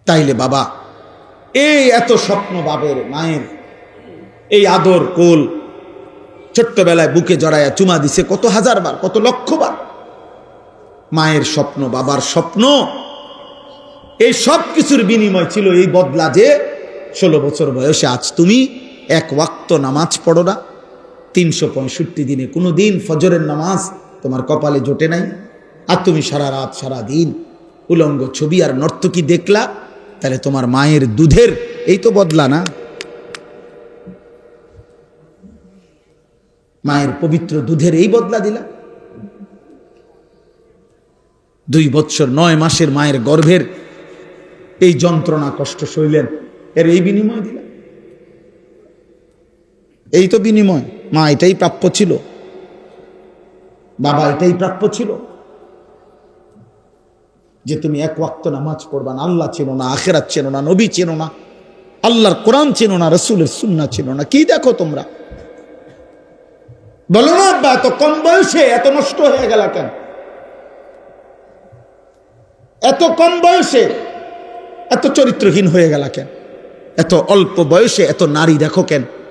তাইলে বাবা এই এত স্বপ্ন বাবের মায়ের, এই আদর কোল, ছোট্টবেলায় বুকে জড়াইয়া চুমা দিছে কত হাজার বার, কত লক্ষ বার। মায়ের স্বপ্ন, বাবার স্বপ্ন, এই সব কিছুর বিনিময় ছিল এই বদলা যে 16 বছর বয়সে আজ তুমি এক ওয়াক্ত নামাজ পড়ো না, 365 দিনে কোনো দিন ফজরের নামাজ তোমার কপালে জোটে নাই, আর তুমি সারা রাত সারা দিন উলঙ্গ ছবি আর নর্তকী দেখলা। তাহলে তোমার মায়ের দুধের এই তো বদলা না? মায়ের পবিত্র দুধের এই বদলা দিলা? 2 বৎসর 9 মাসের মায়ের গর্ভের এই যন্ত্রণা কষ্ট সইলেন, এর এই বিনিময় দিলা? এই তো বিনিময়। মা এটাই প্রাপ্য ছিল, বাবা এটাই প্রাপ্য ছিল, যে তুমি এক ওয়াক্ত নামাজ পড়বা না, আল্লাহ চেনো না, আখেরাত চেনো না, নবী চেনো না, আল্লাহর কোরআন চেনো না, রসুলের সুন্নাহ চেনো না। কি দেখো তোমরা? বলো না আব্বা এত কম বয়সে এত নষ্ট হয়ে গেল কেন? এত কম বয়সে এত চরিত্রহীন হয়ে গেল কেন? এত অল্প বয়সে এত নারী দেখো কেন?